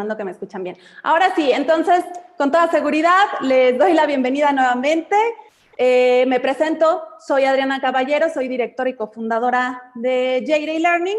Que me escuchan bien. Ahora sí, entonces, con toda seguridad, les doy la bienvenida nuevamente. Me presento, soy Adriana Caballero, soy directora y cofundadora de Yeira eLearning,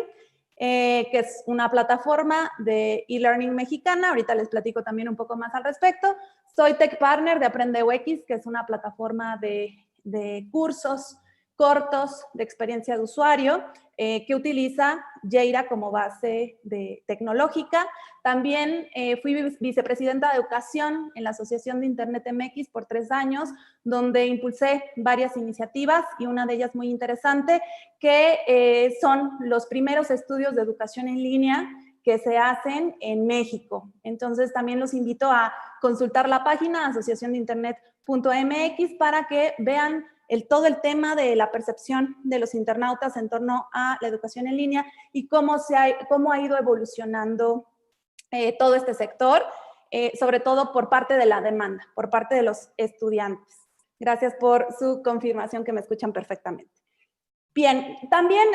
que es una plataforma de e-learning mexicana. Ahorita les platico también un poco más al respecto. Soy Tech Partner de Aprende UX, que es una plataforma de cursos cortos de experiencia de usuario que utiliza Yeira como base tecnológica. También fui vicepresidenta de educación en la Asociación de Internet MX por 3 años, donde impulsé varias iniciativas y una de ellas muy interesante, que son los primeros estudios de educación en línea que se hacen en México. Entonces, también los invito a consultar la página asociaciondeinternet.mx para que vean todo el tema de la percepción de los internautas en torno a la educación en línea y cómo ha ido evolucionando todo este sector, sobre todo por parte de la demanda, por parte de los estudiantes. Gracias por su confirmación que me escuchan perfectamente. Bien, también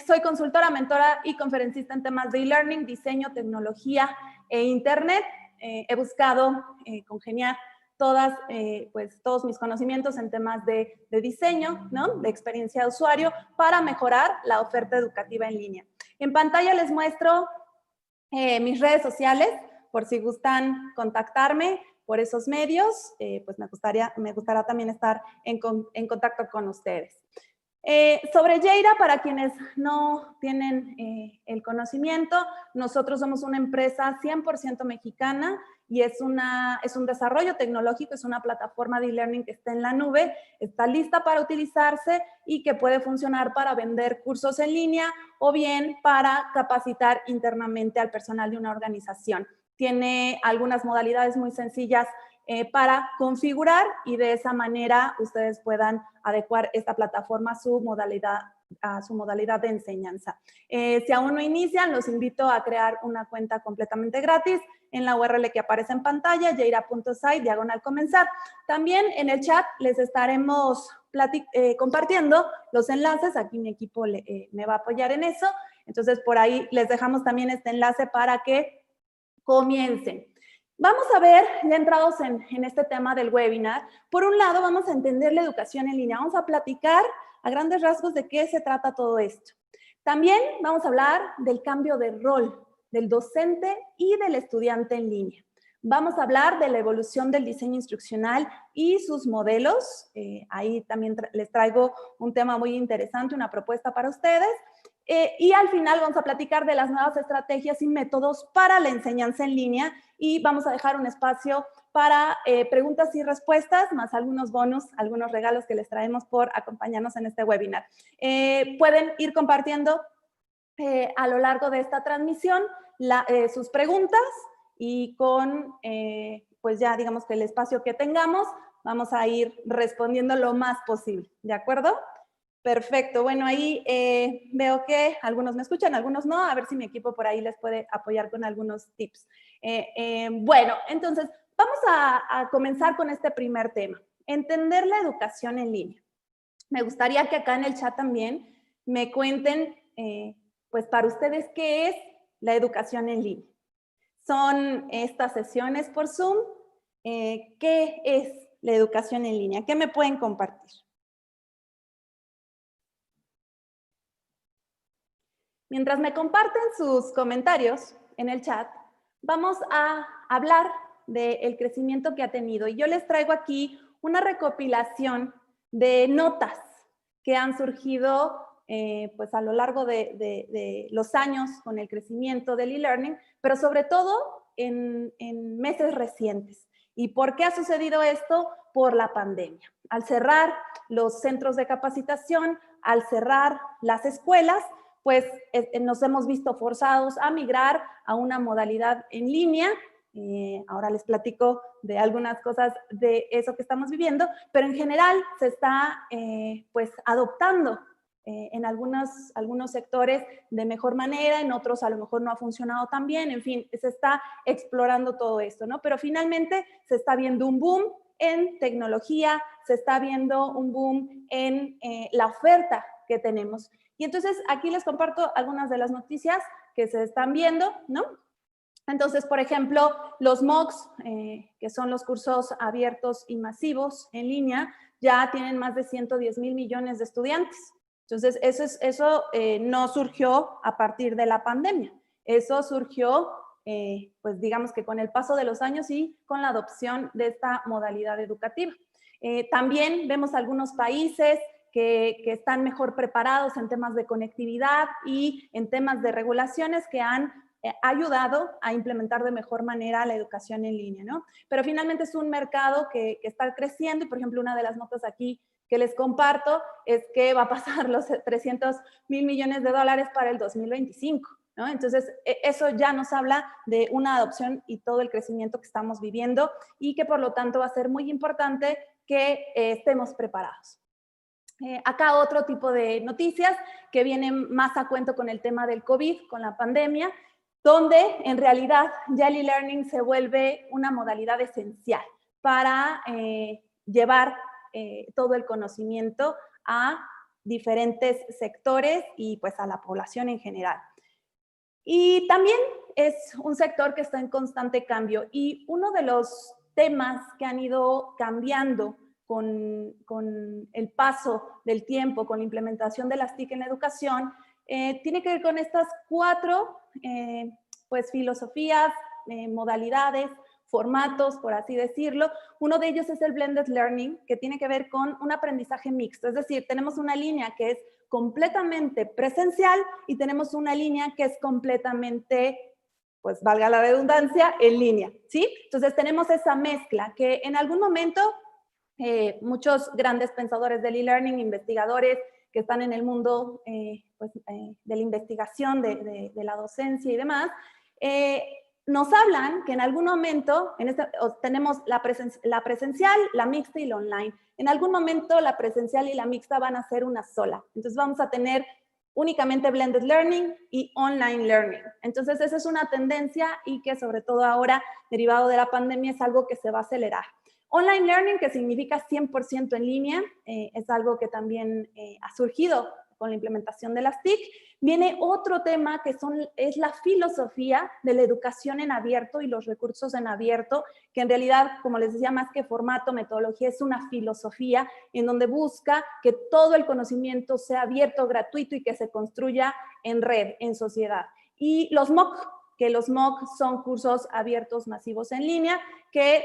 soy consultora, mentora y conferencista en temas de e-learning, diseño, tecnología e internet. He buscado congeniar todos mis conocimientos en temas de diseño, ¿no? De experiencia de usuario para mejorar la oferta educativa en línea. En pantalla les muestro mis redes sociales, por si gustan contactarme por esos medios, pues me gustaría también estar en contacto con ustedes. Sobre Yeira, para quienes no tienen el conocimiento, nosotros somos una empresa 100% mexicana y es un desarrollo tecnológico, es una plataforma de e-learning que está en la nube, está lista para utilizarse y que puede funcionar para vender cursos en línea o bien para capacitar internamente al personal de una organización. Tiene algunas modalidades muy sencillas para configurar y de esa manera ustedes puedan adecuar esta plataforma a su modalidad de enseñanza. Si aún no inician, los invito a crear una cuenta completamente gratis en la URL que aparece en pantalla, yeira.site/comenzar. También en el chat les estaremos compartiendo los enlaces. Aquí mi equipo me va a apoyar en eso. Entonces, por ahí les dejamos también este enlace para que comiencen. Vamos a ver, ya entrados en este tema del webinar, por un lado vamos a entender la educación en línea, vamos a platicar a grandes rasgos de qué se trata todo esto. También vamos a hablar del cambio de rol del docente y del estudiante en línea. Vamos a hablar de la evolución del diseño instruccional y sus modelos. Ahí también les traigo un tema muy interesante, una propuesta para ustedes. Y al final vamos a platicar de las nuevas estrategias y métodos para la enseñanza en línea y vamos a dejar un espacio para preguntas y respuestas, más algunos bonus, algunos regalos que les traemos por acompañarnos en este webinar. Pueden ir compartiendo a lo largo de esta transmisión sus preguntas y con, pues ya digamos que el espacio que tengamos, vamos a ir respondiendo lo más posible, ¿de acuerdo? Perfecto, bueno, ahí veo que algunos me escuchan, algunos no, a ver si mi equipo por ahí les puede apoyar con algunos tips. Bueno, entonces, vamos a comenzar con este primer tema, entender la educación en línea. Me gustaría que acá en el chat también me cuenten, pues para ustedes, ¿qué es la educación en línea? ¿Son estas sesiones por Zoom? ¿Qué es la educación en línea? ¿Qué me pueden compartir? Mientras me comparten sus comentarios en el chat, vamos a hablar del crecimiento que ha tenido. Y yo les traigo aquí una recopilación de notas que han surgido pues a lo largo de los años con el crecimiento del e-learning, pero sobre todo en meses recientes. ¿Y por qué ha sucedido esto? Por la pandemia. Al cerrar los centros de capacitación, al cerrar las escuelas, pues nos hemos visto forzados a migrar a una modalidad en línea. Ahora les platico de algunas cosas de eso que estamos viviendo, pero en general se está pues adoptando en algunos sectores de mejor manera, en otros a lo mejor no ha funcionado tan bien, en fin, se está explorando todo esto, ¿no? Pero finalmente se está viendo un boom en tecnología, se está viendo un boom en la oferta que tenemos. Y entonces aquí les comparto algunas de las noticias que se están viendo, ¿no? Entonces, por ejemplo, los MOOCs, que son los cursos abiertos y masivos en línea, ya tienen más de 110,000 millones de estudiantes. Entonces, eso no surgió a partir de la pandemia. Eso surgió, pues digamos que con el paso de los años y con la adopción de esta modalidad educativa. También vemos algunos países que están mejor preparados en temas de conectividad y en temas de regulaciones que han ayudado a implementar de mejor manera la educación en línea, ¿no? Pero finalmente es un mercado que está creciendo y, por ejemplo, una de las notas aquí que les comparto es que va a pasar los 300,000 millones de dólares para el 2025, ¿no? Entonces, eso ya nos habla de una adopción y todo el crecimiento que estamos viviendo y que, por lo tanto, va a ser muy importante que estemos preparados. Acá otro tipo de noticias que vienen más a cuento con el tema del COVID, con la pandemia, donde en realidad ya el e-learning se vuelve una modalidad esencial para llevar todo el conocimiento a diferentes sectores y pues a la población en general. Y también es un sector que está en constante cambio y uno de los temas que han ido cambiando con el paso del tiempo, con la implementación de las TIC en la educación, tiene que ver con estas 4 pues, filosofías, modalidades, formatos, por así decirlo. Uno de ellos es el blended learning, que tiene que ver con un aprendizaje mixto. Es decir, tenemos una línea que es completamente presencial y tenemos una línea que es completamente, pues valga la redundancia, en línea, ¿sí? Entonces tenemos esa mezcla que en algún momento muchos grandes pensadores del e-learning, investigadores que están en el mundo pues, de la investigación, de la docencia y demás, nos hablan que en algún momento tenemos la presencial, la mixta y la online. En algún momento la presencial y la mixta van a ser una sola. Entonces vamos a tener únicamente blended learning y online learning. Entonces esa es una tendencia y que sobre todo ahora, derivado de la pandemia, es algo que se va a acelerar. Online learning, que significa 100% en línea, es algo que también ha surgido con la implementación de las TIC. Viene otro tema que es la filosofía de la educación en abierto y los recursos en abierto, que en realidad, como les decía, más que formato, metodología, es una filosofía en donde busca que todo el conocimiento sea abierto, gratuito y que se construya en red, en sociedad. Y los MOOC, que los MOOC son cursos abiertos masivos en línea, que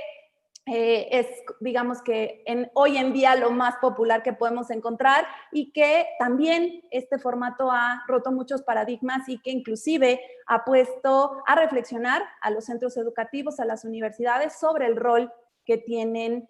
es, digamos que hoy en día lo más popular que podemos encontrar y que también este formato ha roto muchos paradigmas y que inclusive ha puesto a reflexionar a los centros educativos, a las universidades sobre el rol que tienen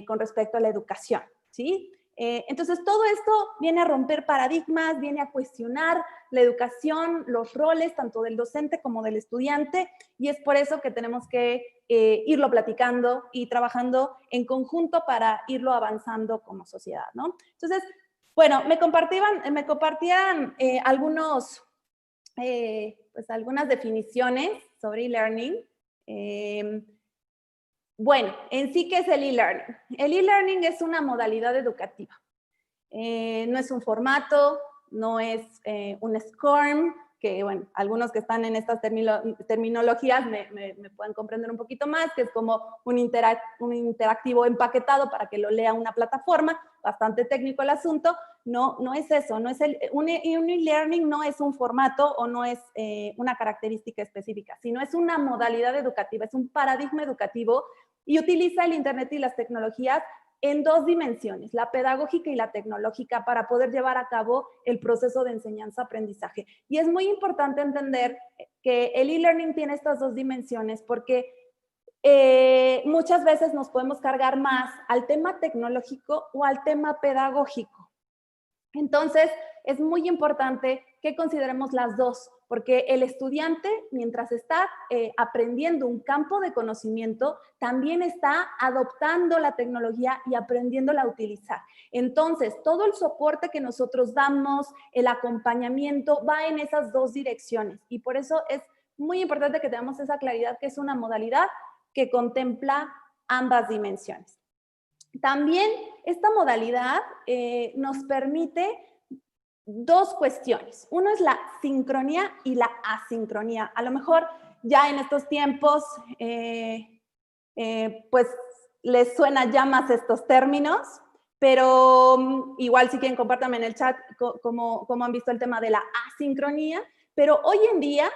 con respecto a la educación, ¿sí? Entonces, todo esto viene a romper paradigmas, viene a cuestionar la educación, los roles tanto del docente como del estudiante, y es por eso que tenemos que irlo platicando y trabajando en conjunto para irlo avanzando como sociedad, ¿no? Entonces, bueno, me compartían pues algunas definiciones sobre e-learning. Bueno, en sí, ¿qué es el e-learning? El e-learning es una modalidad educativa. No es un formato, no es un SCORM, que bueno, algunos que están en estas terminologías me pueden comprender un poquito más, que es como un interactivo empaquetado para que lo lea una plataforma, bastante técnico el asunto. No es eso, un e-learning no es un formato o no es una característica específica, sino es una modalidad educativa, es un paradigma educativo y utiliza el Internet y las tecnologías en 2 dimensiones, la pedagógica y la tecnológica, para poder llevar a cabo el proceso de enseñanza-aprendizaje. Y es muy importante entender que el e-learning tiene estas 2 dimensiones porque muchas veces nos podemos cargar más al tema tecnológico o al tema pedagógico. Entonces, es muy importante que consideremos las 2, porque el estudiante, mientras está aprendiendo un campo de conocimiento, también está adoptando la tecnología y aprendiéndola a utilizar. Entonces, todo el soporte que nosotros damos, el acompañamiento, va en esas 2 direcciones. Y por eso es muy importante que tengamos esa claridad que es una modalidad que contempla ambas dimensiones. También esta modalidad nos permite 2 cuestiones. Uno es la sincronía y la asincronía. A lo mejor ya en estos tiempos, pues les suena ya más estos términos, pero igual si quieren compártanme en el chat cómo han visto el tema de la asincronía, pero hoy en día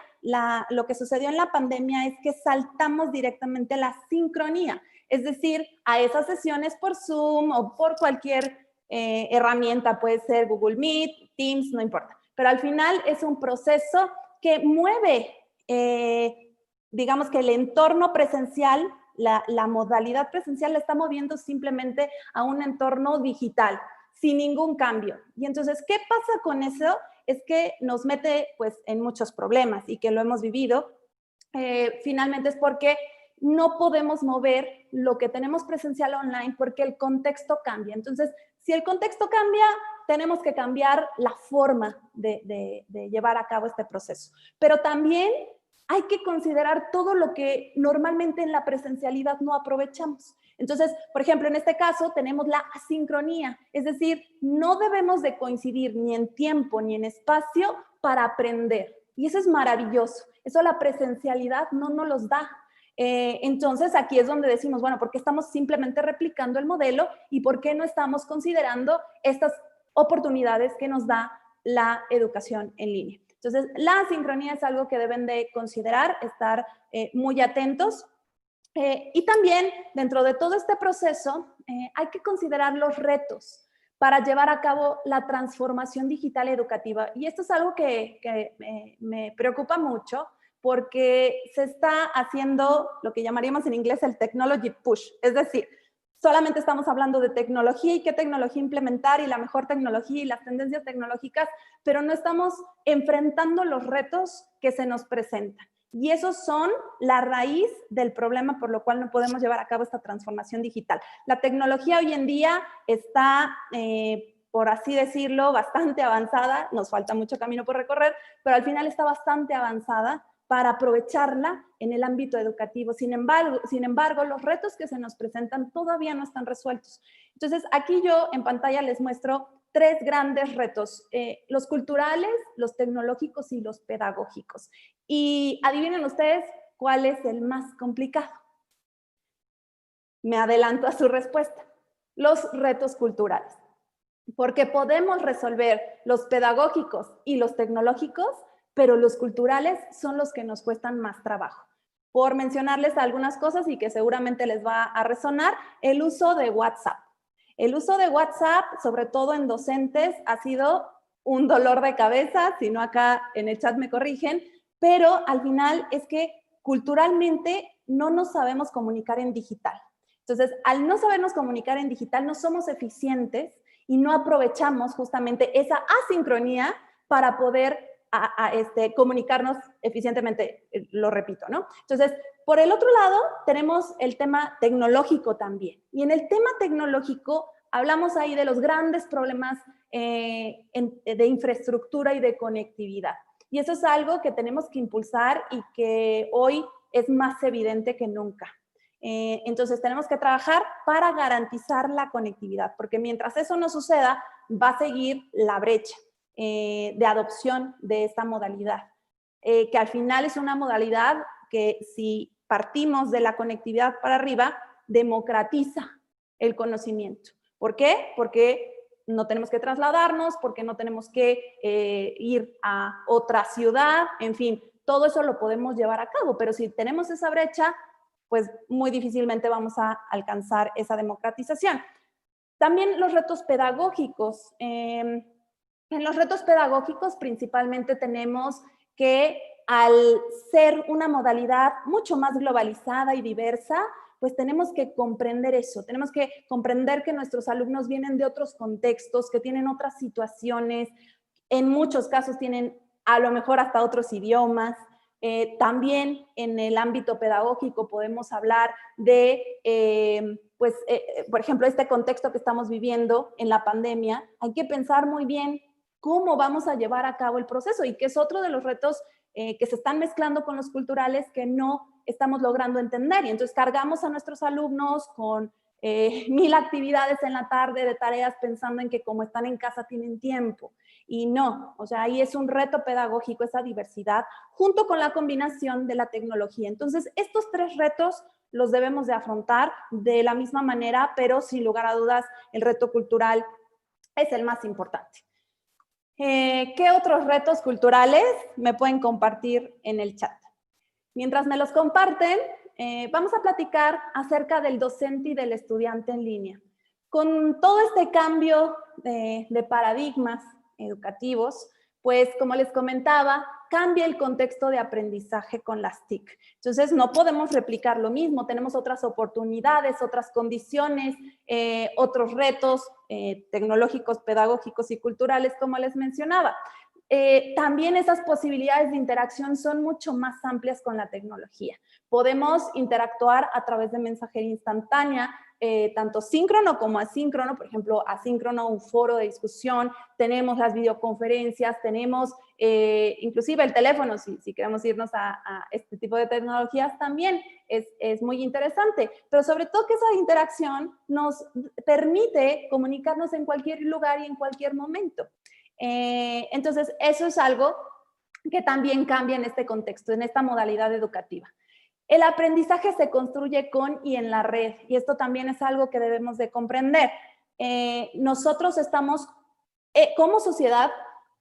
lo que sucedió en la pandemia es que saltamos directamente a la sincronía, es decir, a esas sesiones por Zoom o por cualquier herramienta, puede ser Google Meet, Teams, no importa, pero al final es un proceso que mueve, digamos que el entorno presencial, la modalidad presencial la está moviendo simplemente a un entorno digital, sin ningún cambio. Y entonces, ¿qué pasa con eso? Es que nos mete pues en muchos problemas y que lo hemos vivido. Finalmente es porque no podemos mover lo que tenemos presencial online porque el contexto cambia. Entonces, si el contexto cambia, tenemos que cambiar la forma de llevar a cabo este proceso. Pero también hay que considerar todo lo que normalmente en la presencialidad no aprovechamos. Entonces, por ejemplo, en este caso tenemos la asincronía, es decir, no debemos de coincidir ni en tiempo ni en espacio para aprender. Y eso es maravilloso. Eso la presencialidad no nos los da. Entonces, aquí es donde decimos, bueno, ¿por qué estamos simplemente replicando el modelo y por qué no estamos considerando estas oportunidades que nos da la educación en línea? Entonces, la asincronía es algo que deben de considerar, estar muy atentos. Y también, dentro de todo este proceso, hay que considerar los retos para llevar a cabo la transformación digital educativa. Y esto es algo que me preocupa mucho porque se está haciendo lo que llamaríamos en inglés el technology push. Es decir, solamente estamos hablando de tecnología y qué tecnología implementar y la mejor tecnología y las tendencias tecnológicas, pero no estamos enfrentando los retos que se nos presentan. Y esos son la raíz del problema por lo cual no podemos llevar a cabo esta transformación digital. La tecnología hoy en día está, por así decirlo, bastante avanzada. Nos falta mucho camino por recorrer, pero al final está bastante avanzada para aprovecharla en el ámbito educativo. Sin embargo, los retos que se nos presentan todavía no están resueltos. Entonces, aquí yo en pantalla les muestro 3 grandes retos, los culturales, los tecnológicos y los pedagógicos. Y adivinen ustedes cuál es el más complicado. Me adelanto a su respuesta. Los retos culturales. Porque podemos resolver los pedagógicos y los tecnológicos, pero los culturales son los que nos cuestan más trabajo. Por mencionarles algunas cosas y que seguramente les va a resonar, el uso de WhatsApp. El uso de WhatsApp, sobre todo en docentes, ha sido un dolor de cabeza, si no acá en el chat me corrigen, pero al final es que culturalmente no nos sabemos comunicar en digital. Entonces, al no sabernos comunicar en digital, no somos eficientes y no aprovechamos justamente esa asincronía para poder comunicarnos eficientemente, lo repito, ¿no? Entonces, por el otro lado, tenemos el tema tecnológico también. Y en el tema tecnológico hablamos ahí de los grandes problemas de infraestructura y de conectividad. Y eso es algo que tenemos que impulsar y que hoy es más evidente que nunca. Entonces, tenemos que trabajar para garantizar la conectividad, porque mientras eso no suceda, va a seguir la brecha de adopción de esta modalidad, que al final es una modalidad que si partimos de la conectividad para arriba, democratiza el conocimiento. ¿Por qué? Porque no tenemos que trasladarnos, porque no tenemos que ir a otra ciudad, en fin, todo eso lo podemos llevar a cabo, pero si tenemos esa brecha, pues muy difícilmente vamos a alcanzar esa democratización. También los retos pedagógicos. En los retos pedagógicos principalmente tenemos que al ser una modalidad mucho más globalizada y diversa, pues tenemos que comprender eso, tenemos que comprender que nuestros alumnos vienen de otros contextos, que tienen otras situaciones, en muchos casos tienen a lo mejor hasta otros idiomas. También en el ámbito pedagógico podemos hablar de, por ejemplo, este contexto que estamos viviendo en la pandemia. Hay que pensar muy bien cómo vamos a llevar a cabo el proceso y que es otro de los retos que se están mezclando con los culturales que no estamos logrando entender. Y entonces cargamos a nuestros alumnos con 1000 actividades en la tarde de tareas pensando en que como están en casa tienen tiempo. Y no, o sea, ahí es un reto pedagógico esa diversidad junto con la combinación de la tecnología. Entonces, estos 3 retos los debemos de afrontar de la misma manera, pero sin lugar a dudas, el reto cultural es el más importante. ¿Qué otros retos culturales me pueden compartir en el chat? Mientras me los comparten, vamos a platicar acerca del docente y del estudiante en línea. Con todo este cambio de paradigmas educativos, pues como les comentaba, cambia el contexto de aprendizaje con las TIC. Entonces no podemos replicar lo mismo, tenemos otras oportunidades, otras condiciones, otros retos tecnológicos, pedagógicos y culturales, como les mencionaba. También esas posibilidades de interacción son mucho más amplias con la tecnología. Podemos interactuar a través de mensajería instantánea, tanto síncrono como asíncrono. Por ejemplo, asíncrono, un foro de discusión, tenemos las videoconferencias, tenemos inclusive el teléfono, si queremos irnos a este tipo de tecnologías, también es muy interesante. Pero sobre todo que esa interacción nos permite comunicarnos en cualquier lugar y en cualquier momento. Entonces, eso es algo que también cambia en este contexto, en esta modalidad educativa. El aprendizaje se construye con y en la red, y esto también es algo que debemos de comprender. Nosotros estamos, como sociedad,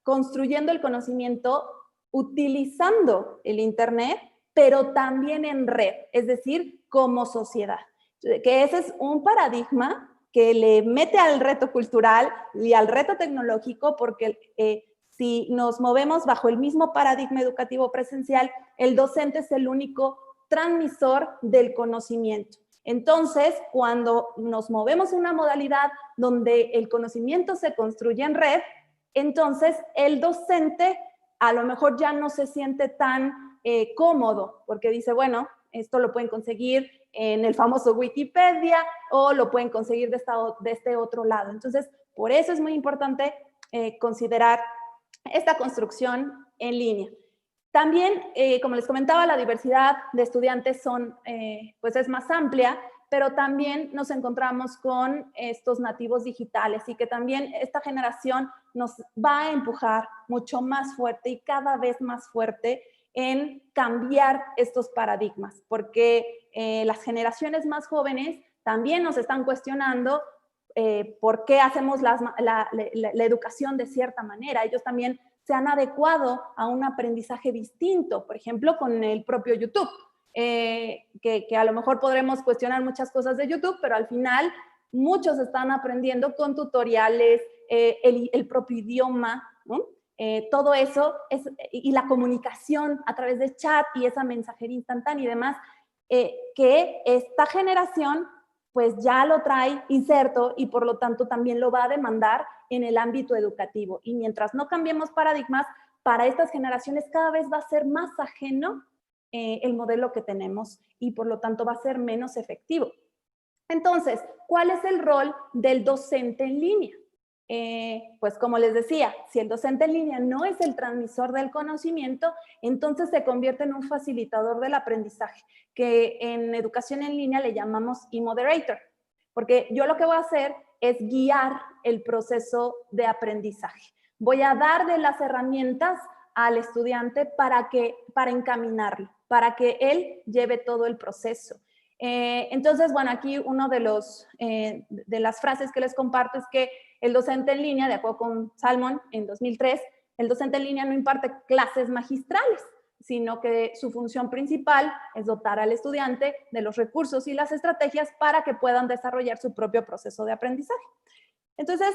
construyendo el conocimiento utilizando el Internet, pero también en red, es decir, como sociedad. Que ese es un paradigma que le mete al reto cultural y al reto tecnológico, porque si nos movemos bajo el mismo paradigma educativo presencial, el docente es el único transmisor del conocimiento. Entonces, cuando nos movemos en una modalidad donde el conocimiento se construye en red, entonces el docente a lo mejor ya no se siente tan cómodo, porque dice, bueno, esto lo pueden conseguir en el famoso Wikipedia o lo pueden conseguir de este otro lado. Entonces, por eso es muy importante considerar esta construcción en línea. También, como les comentaba, la diversidad de estudiantes pues es más amplia, pero también nos encontramos con estos nativos digitales y que también esta generación nos va a empujar mucho más fuerte y cada vez más fuerte en cambiar estos paradigmas, porque las generaciones más jóvenes también nos están cuestionando por qué hacemos la educación de cierta manera. Ellos también se han adecuado a un aprendizaje distinto, por ejemplo, con el propio YouTube, que a lo mejor podremos cuestionar muchas cosas de YouTube, pero al final muchos están aprendiendo con tutoriales, el propio idioma, ¿no? Todo eso y la comunicación a través de chat y esa mensajería instantánea y demás, que esta generación pues ya lo trae inserto y por lo tanto también lo va a demandar en el ámbito educativo. Y mientras no cambiemos paradigmas, para estas generaciones cada vez va a ser más ajeno el modelo que tenemos y por lo tanto va a ser menos efectivo. Entonces, ¿cuál es el rol del docente en línea? Pues como les decía, si el docente en línea no es el transmisor del conocimiento, entonces se convierte en un facilitador del aprendizaje, que en educación en línea le llamamos e-moderator, porque yo lo que voy a hacer es guiar el proceso de aprendizaje. Voy a dar de las herramientas al estudiante para encaminarlo, para que él lleve todo el proceso. Entonces, bueno, aquí uno de las frases que les comparto es que el docente en línea, de acuerdo con Salmon en 2003, el docente en línea no imparte clases magistrales, sino que su función principal es dotar al estudiante de los recursos y las estrategias para que puedan desarrollar su propio proceso de aprendizaje. Entonces,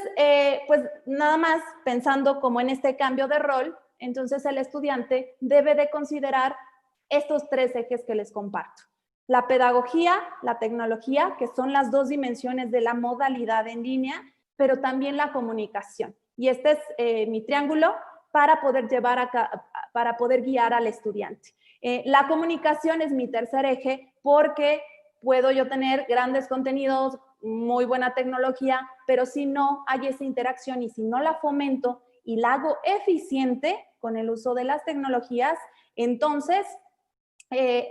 pues nada más pensando como en este cambio de rol, entonces el estudiante debe de considerar estos 3 ejes que les comparto. La pedagogía, la tecnología, que son las 2 dimensiones de la modalidad en línea, pero también la comunicación. Y este es mi triángulo para poder para poder guiar al estudiante. La comunicación es mi tercer eje porque puedo yo tener grandes contenidos, muy buena tecnología, pero si no hay esa interacción y si no la fomento y la hago eficiente con el uso de las tecnologías, entonces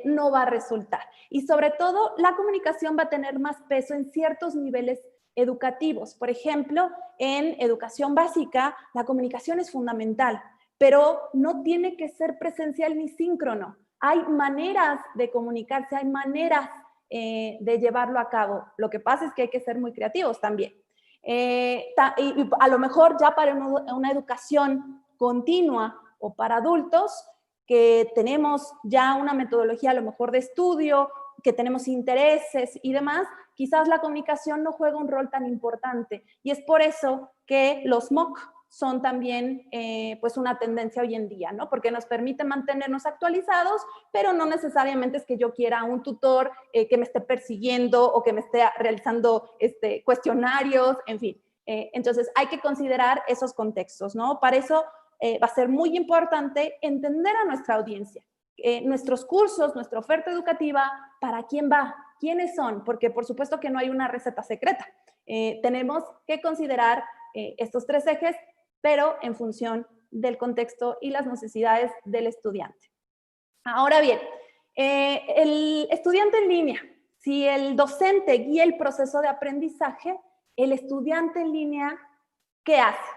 no va a resultar. Y sobre todo, la comunicación va a tener más peso en ciertos niveles educativos. Por ejemplo, en educación básica, la comunicación es fundamental, pero no tiene que ser presencial ni síncrono. Hay maneras de comunicarse, hay maneras de llevarlo a cabo. Lo que pasa es que hay que ser muy creativos también. Y a lo mejor ya para una educación continua o para adultos, que tenemos ya una metodología a lo mejor de estudio, que tenemos intereses y demás, quizás la comunicación no juega un rol tan importante. Y es por eso que los MOOC son también pues una tendencia hoy en día, ¿no? Porque nos permite mantenernos actualizados, pero no necesariamente es que yo quiera un tutor que me esté persiguiendo o que me esté realizando cuestionarios, en fin. Entonces hay que considerar esos contextos, ¿no? Para eso va a ser muy importante entender a nuestra audiencia. Nuestros cursos, nuestra oferta educativa, ¿para quién va? ¿Quiénes son? Porque por supuesto que no hay una receta secreta. Tenemos que considerar estos tres ejes, pero en función del contexto y las necesidades del estudiante. Ahora bien, el estudiante en línea, si el docente guía el proceso de aprendizaje, el estudiante en línea, ¿qué hace?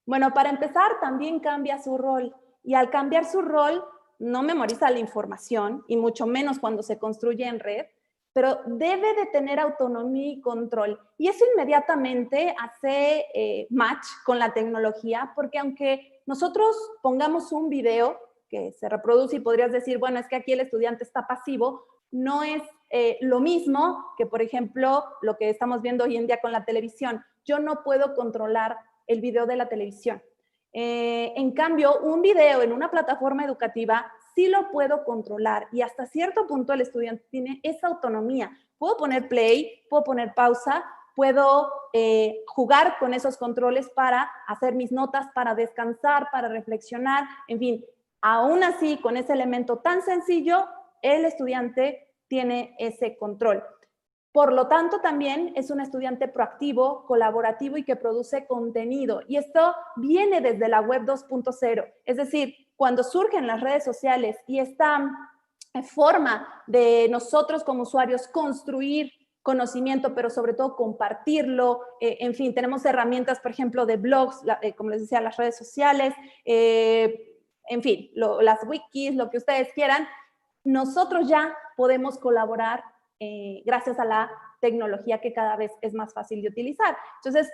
Bueno, para empezar, también cambia su rol. Y al cambiar su rol, no memoriza la información, y mucho menos cuando se construye en red, pero debe de tener autonomía y control. Y eso inmediatamente hace match con la tecnología, porque aunque nosotros pongamos un video que se reproduce y podrías decir, bueno, es que aquí el estudiante está pasivo, no es lo mismo que, por ejemplo, lo que estamos viendo hoy en día con la televisión. Yo no puedo controlar el video de la televisión. En cambio, un video en una plataforma educativa sí lo puedo controlar y hasta cierto punto el estudiante tiene esa autonomía. Puedo poner play, puedo poner pausa, puedo jugar con esos controles para hacer mis notas, para descansar, para reflexionar, en fin. Aún así, con ese elemento tan sencillo, el estudiante tiene ese control. Por lo tanto, también es un estudiante proactivo, colaborativo y que produce contenido. Y esto viene desde la web 2.0. Es decir, cuando surgen las redes sociales y esta forma de nosotros como usuarios construir conocimiento, pero sobre todo compartirlo. En fin, tenemos herramientas, por ejemplo, de blogs, como les decía, las redes sociales, en fin, las wikis, lo que ustedes quieran. Nosotros ya podemos colaborar gracias a la tecnología que cada vez es más fácil de utilizar. Entonces,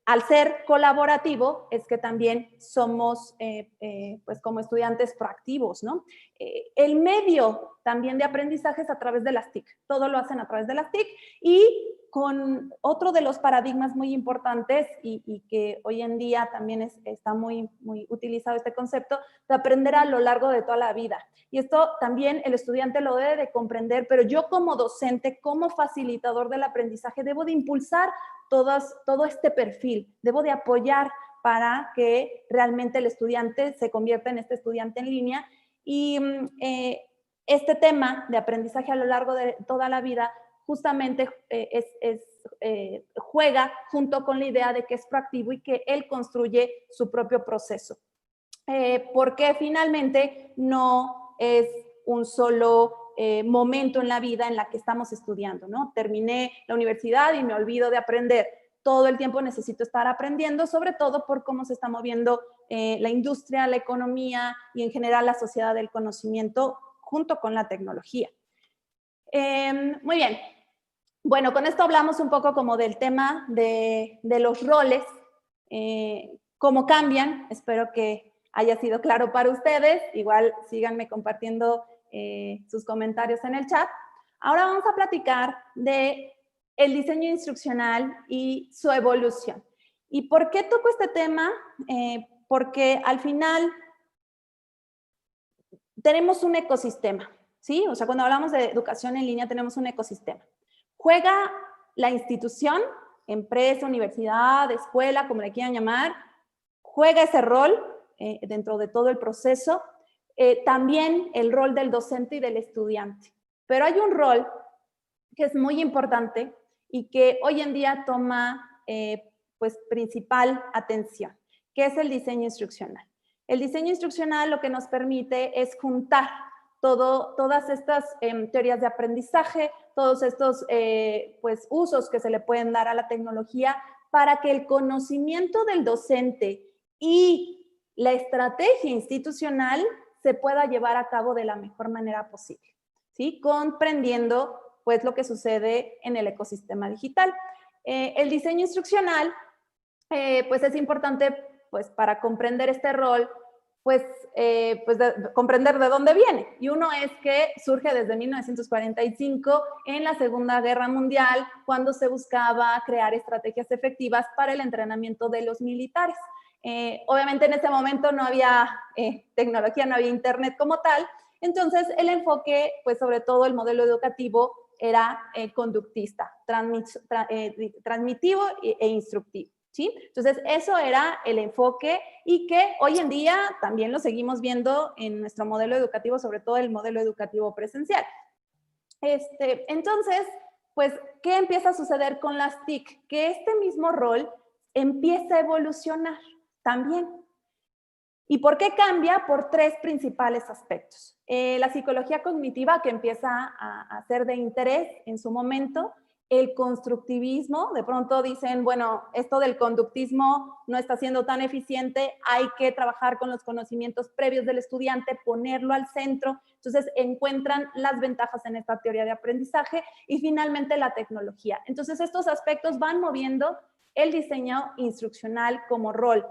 al ser colaborativo es que también somos, pues como estudiantes proactivos, ¿no? El medio también de aprendizaje es a través de las TIC. Todo lo hacen a través de las TIC y con otro de los paradigmas muy importantes y que hoy en día también está muy utilizado este concepto de aprender a lo largo de toda la vida. Y esto también el estudiante lo debe de comprender, pero yo como docente, como facilitador del aprendizaje, debo de impulsar todo este perfil, debo de apoyar para que realmente el estudiante se convierta en este estudiante en línea. Y este tema de aprendizaje a lo largo de toda la vida justamente juega junto con la idea de que es proactivo y que él construye su propio proceso. Porque finalmente no es un solo momento en la vida en la que estamos estudiando, ¿no? Terminé la universidad y me olvido de aprender. Todo el tiempo necesito estar aprendiendo, sobre todo por cómo se está moviendo la industria, la economía y en general la sociedad del conocimiento junto con la tecnología. Muy bien. Bueno, con esto hablamos un poco como del tema de los roles, cómo cambian. Espero que haya sido claro para ustedes. Igual síganme compartiendo sus comentarios en el chat. Ahora vamos a platicar de el diseño instruccional y su evolución. ¿Y por qué toco este tema? Porque al final tenemos un ecosistema, ¿sí? O sea, cuando hablamos de educación en línea tenemos un ecosistema. Juega la institución, empresa, universidad, escuela, como le quieran llamar, juega ese rol dentro de todo el proceso. También el rol del docente y del estudiante. Pero hay un rol que es muy importante y que hoy en día toma pues principal atención, que es el diseño instruccional. El diseño instruccional lo que nos permite es juntar todas estas teorías de aprendizaje, todos estos pues, usos que se le pueden dar a la tecnología para que el conocimiento del docente y la estrategia institucional se pueda llevar a cabo de la mejor manera posible, ¿sí? Comprendiendo pues lo que sucede en el ecosistema digital. El diseño instruccional pues es importante pues para comprender este rol, pues comprender de dónde viene. Y uno es que surge desde 1945 en la Segunda Guerra Mundial, cuando se buscaba crear estrategias efectivas para el entrenamiento de los militares. Obviamente en ese momento no había tecnología, no había internet como tal, entonces el enfoque, pues sobre todo el modelo educativo, era conductista, transmitivo e instructivo. ¿Sí? Entonces, eso era el enfoque y que hoy en día también lo seguimos viendo en nuestro modelo educativo, sobre todo el modelo educativo presencial. Entonces, pues, ¿qué empieza a suceder con las TIC? Que este mismo rol empieza a evolucionar también. ¿Y por qué cambia? Por tres principales aspectos. La psicología cognitiva, que empieza a ser de interés en su momento. El constructivismo, de pronto dicen, bueno, esto del conductismo no está siendo tan eficiente, hay que trabajar con los conocimientos previos del estudiante, ponerlo al centro. Entonces encuentran las ventajas en esta teoría de aprendizaje y finalmente la tecnología. Entonces estos aspectos van moviendo el diseño instruccional como rol.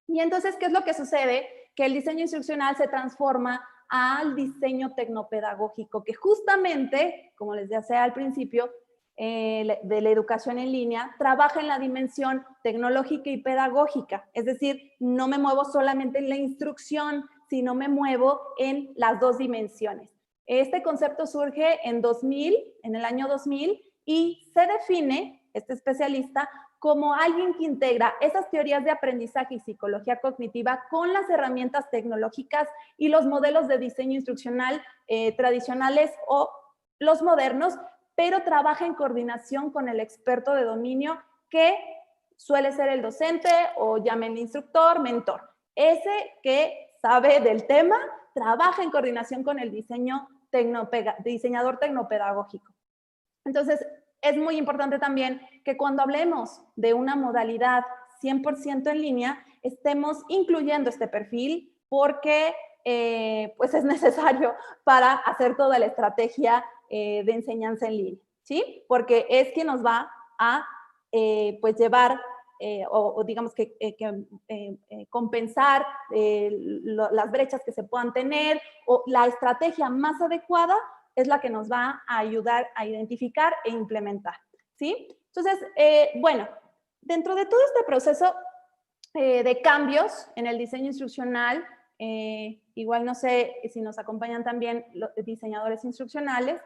Y entonces, ¿qué es lo que sucede? Que el diseño instruccional se transforma al diseño tecnopedagógico, que justamente, como les decía al principio, de la educación en línea, trabaja en la dimensión tecnológica y pedagógica. Es decir, no me muevo solamente en la instrucción, sino me muevo en las dos dimensiones. Este concepto surge en el año 2000, y se define, este especialista, como alguien que integra esas teorías de aprendizaje y psicología cognitiva con las herramientas tecnológicas y los modelos de diseño instruccional tradicionales o los modernos, pero trabaja en coordinación con el experto de dominio, que suele ser el docente o llamen instructor, mentor. Ese que sabe del tema, trabaja en coordinación con el diseñador tecnopedagógico. Entonces, es muy importante también que cuando hablemos de una modalidad 100% en línea, estemos incluyendo este perfil, porque pues es necesario para hacer toda la estrategia de enseñanza en línea, ¿sí? Porque es quien nos va a pues llevar o digamos que compensar las brechas que se puedan tener, o la estrategia más adecuada es la que nos va a ayudar a identificar e implementar, ¿sí? Entonces, bueno, dentro de todo este proceso de cambios en el diseño instruccional, igual no sé si nos acompañan también los diseñadores instruccionales,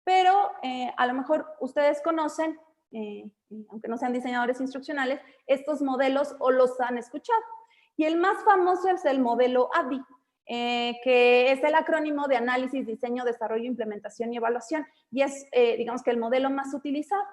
pero a lo mejor ustedes conocen, aunque no sean diseñadores instruccionales, estos modelos o los han escuchado. Y el más famoso es el modelo ADDIE, que es el acrónimo de análisis, diseño, desarrollo, implementación y evaluación. Y es, digamos que el modelo más utilizado.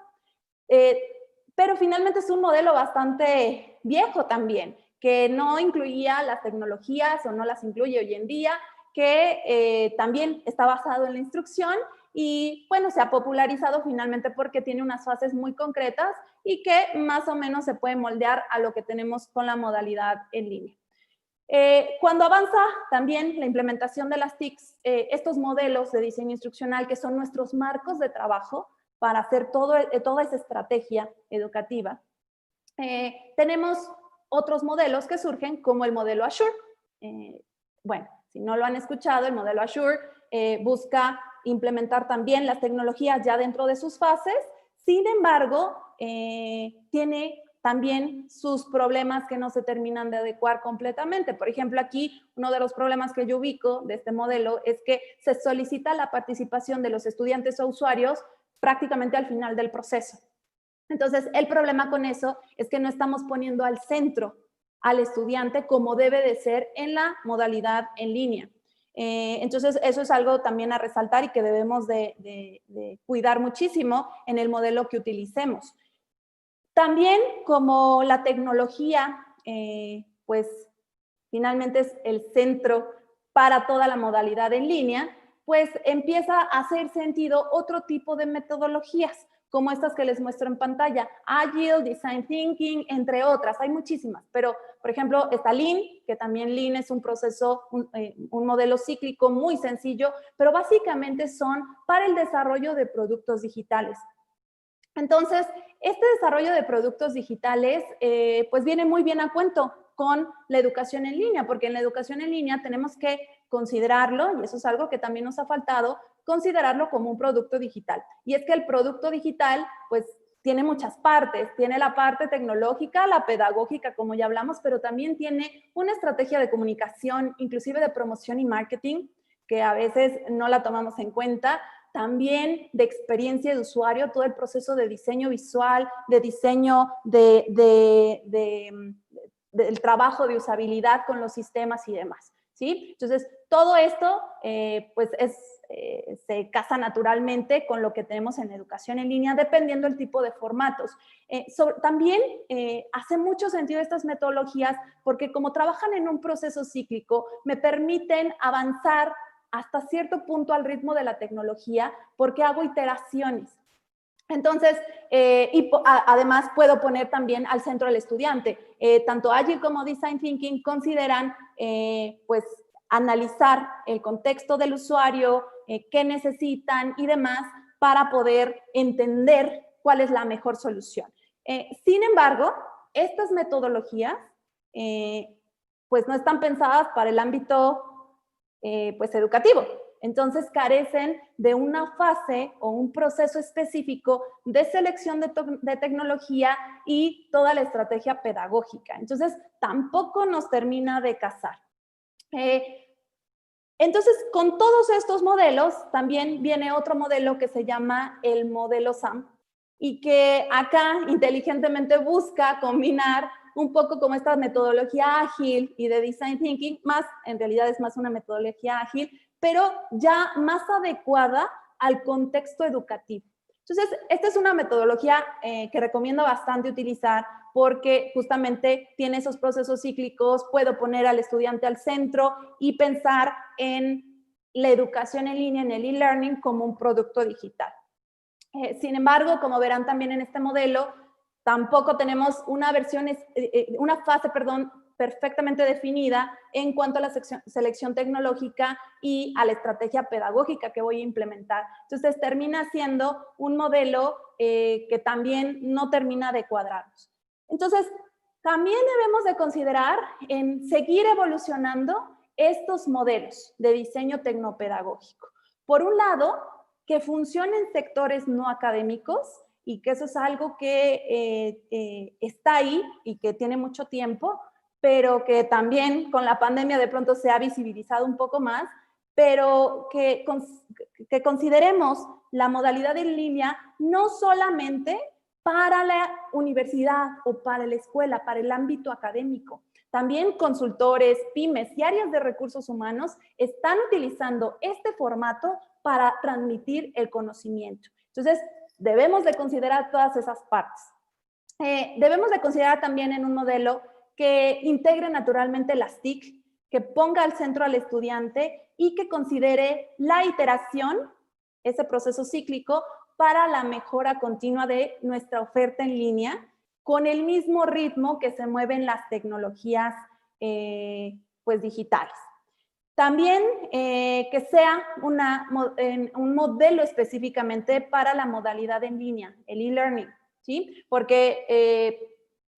Pero finalmente es un modelo bastante viejo también, que no incluía las tecnologías o no las incluye hoy en día, que también está basado en la instrucción y, bueno, se ha popularizado finalmente porque tiene unas fases muy concretas y que más o menos se puede moldear a lo que tenemos con la modalidad en línea. Cuando avanza también la implementación de las TICs, estos modelos de diseño instruccional, que son nuestros marcos de trabajo para hacer toda esa estrategia educativa, tenemos otros modelos que surgen, como el modelo Azure. Bueno, si no lo han escuchado, el modelo Azure busca implementar también las tecnologías ya dentro de sus fases. Sin embargo, tiene también sus problemas que no se terminan de adecuar completamente. Por ejemplo, aquí uno de los problemas que yo ubico de este modelo es que se solicita la participación de los estudiantes o usuarios prácticamente al final del proceso. Entonces, el problema con eso es que no estamos poniendo al centro al estudiante como debe de ser en la modalidad en línea. Entonces, eso es algo también a resaltar y que debemos de cuidar muchísimo en el modelo que utilicemos. También, como la tecnología, pues finalmente es el centro para toda la modalidad en línea, pues empieza a hacer sentido otro tipo de metodologías, como estas que les muestro en pantalla, Agile, Design Thinking, entre otras, hay muchísimas, pero por ejemplo está Lean, que también Lean es un proceso, un modelo cíclico muy sencillo, pero básicamente son para el desarrollo de productos digitales. Entonces, este desarrollo de productos digitales, pues viene muy bien a cuento con la educación en línea, porque en la educación en línea tenemos que considerarlo, y eso es algo que también nos ha faltado, considerarlo como un producto digital. Y es que el producto digital, pues, tiene muchas partes. Tiene la parte tecnológica, la pedagógica, como ya hablamos, pero también tiene una estrategia de comunicación, inclusive de promoción y marketing, que a veces no la tomamos en cuenta. También de experiencia de usuario, todo el proceso de diseño visual, de diseño del trabajo de usabilidad con los sistemas y demás, ¿sí? Entonces, todo esto, pues, se casa naturalmente con lo que tenemos en educación en línea, dependiendo del tipo de formatos. También hace mucho sentido estas metodologías porque como trabajan en un proceso cíclico, me permiten avanzar hasta cierto punto al ritmo de la tecnología porque hago iteraciones. Entonces, además puedo poner también al centro al estudiante. Tanto Agile como Design Thinking consideran, pues, analizar el contexto del usuario, qué necesitan y demás para poder entender cuál es la mejor solución. Sin embargo, estas metodologías, pues, no están pensadas para el ámbito pues educativo. Entonces carecen de una fase o un proceso específico de selección de tecnología y toda la estrategia pedagógica. Entonces tampoco nos termina de casar. Entonces, con todos estos modelos, también viene otro modelo que se llama el modelo SAM y que acá inteligentemente busca combinar un poco como esta metodología ágil y de design thinking, más, en realidad es más una metodología ágil, pero ya más adecuada al contexto educativo. Entonces, esta es una metodología que recomiendo bastante utilizar porque justamente tiene esos procesos cíclicos, puedo poner al estudiante al centro y pensar en la educación en línea, en el e-learning, como un producto digital. Sin embargo, como verán también en este modelo, tampoco tenemos una fase, perfectamente definida en cuanto a la selección tecnológica y a la estrategia pedagógica que voy a implementar. Entonces, termina siendo un modelo que también no termina de cuadrarnos. Entonces, también debemos de considerar en seguir evolucionando estos modelos de diseño tecnopedagógico. Por un lado, que funcione en sectores no académicos y que eso es algo que está ahí y que tiene mucho tiempo, pero que también con la pandemia de pronto se ha visibilizado un poco más, pero que consideremos la modalidad en línea no solamente para la universidad o para la escuela, para el ámbito académico. También consultores, pymes y áreas de recursos humanos están utilizando este formato para transmitir el conocimiento. Entonces, debemos de considerar todas esas partes. Debemos de considerar también en un modelo que integre naturalmente las TIC, que ponga al centro al estudiante y que considere la iteración, ese proceso cíclico, para la mejora continua de nuestra oferta en línea, con el mismo ritmo que se mueven las tecnologías pues digitales. También que sea un modelo específicamente para la modalidad en línea, el e-learning, ¿sí? Porque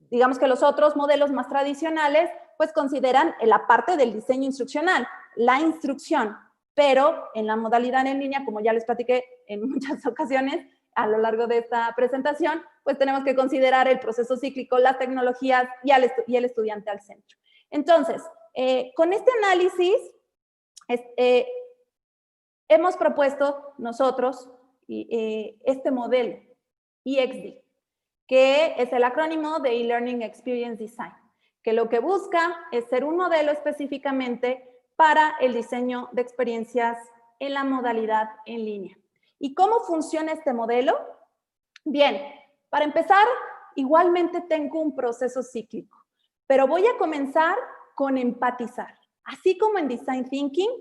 digamos que los otros modelos más tradicionales pues consideran la parte del diseño instruccional, la instrucción, pero en la modalidad en línea, como ya les platiqué en muchas ocasiones a lo largo de esta presentación, pues tenemos que considerar el proceso cíclico, las tecnologías y el estudiante al centro. Entonces, con este análisis, hemos propuesto nosotros este modelo, EXD, que es el acrónimo de E-Learning Experience Design, que lo que busca es ser un modelo específicamente para el diseño de experiencias en la modalidad en línea. ¿Y cómo funciona este modelo? Bien, para empezar, igualmente tengo un proceso cíclico, pero voy a comenzar con empatizar. Así como en Design Thinking,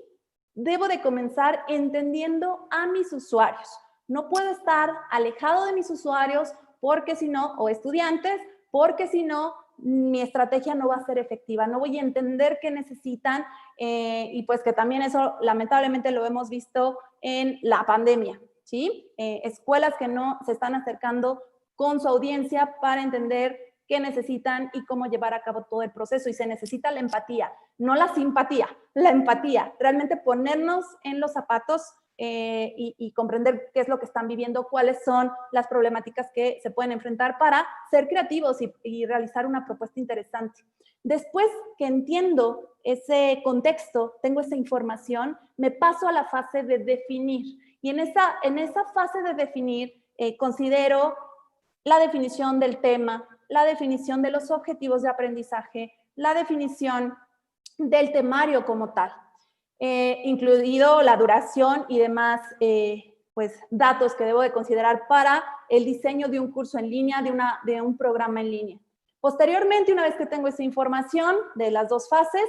debo de comenzar entendiendo a mis usuarios. No puedo estar alejado de mis usuarios porque si no, o estudiantes, porque si no, mi estrategia no va a ser efectiva. No voy a entender qué necesitan y pues que también eso lamentablemente lo hemos visto en la pandemia, ¿sí? Escuelas que no se están acercando con su audiencia para entender qué necesitan y cómo llevar a cabo todo el proceso. Y se necesita la empatía, no la simpatía, la empatía. Realmente ponernos en los zapatos y comprender qué es lo que están viviendo, cuáles son las problemáticas que se pueden enfrentar para ser creativos y realizar una propuesta interesante. Después que entiendo ese contexto, tengo esa información, me paso a la fase de definir. Y en esa fase de definir, considero la definición del tema, la definición de los objetivos de aprendizaje, la definición del temario como tal, incluido la duración y demás pues, datos que debo de considerar para el diseño de un curso en línea, de un programa en línea. Posteriormente, una vez que tengo esa información de las dos fases,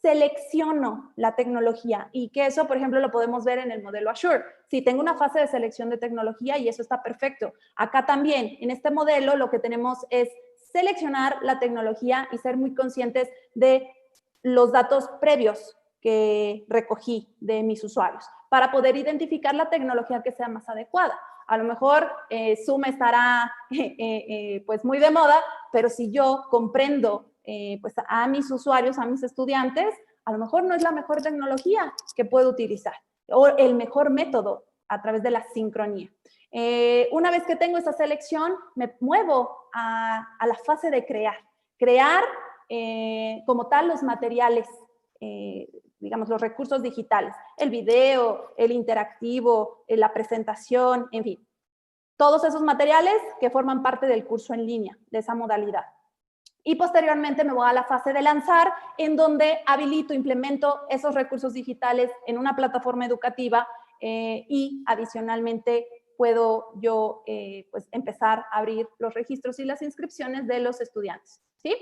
selecciono la tecnología y que eso, por ejemplo, lo podemos ver en el modelo Azure. Si tengo una fase de selección de tecnología y eso está perfecto. Acá también, en este modelo, lo que tenemos es seleccionar la tecnología y ser muy conscientes de los datos previos que recogí de mis usuarios para poder identificar la tecnología que sea más adecuada. A lo mejor Zoom estará pues muy de moda, pero si yo comprendo pues a mis usuarios, a mis estudiantes, a lo mejor no es la mejor tecnología que puedo utilizar o el mejor método a través de la sincronía. Una vez que tengo esa selección, me muevo a la fase de crear. Crear como tal los materiales, digamos, los recursos digitales, el video, el interactivo, la presentación, en fin. Todos esos materiales que forman parte del curso en línea, de esa modalidad. Y posteriormente me voy a la fase de lanzar, en donde habilito, implemento esos recursos digitales en una plataforma educativa y adicionalmente puedo yo pues empezar a abrir los registros y las inscripciones de los estudiantes. ¿Sí?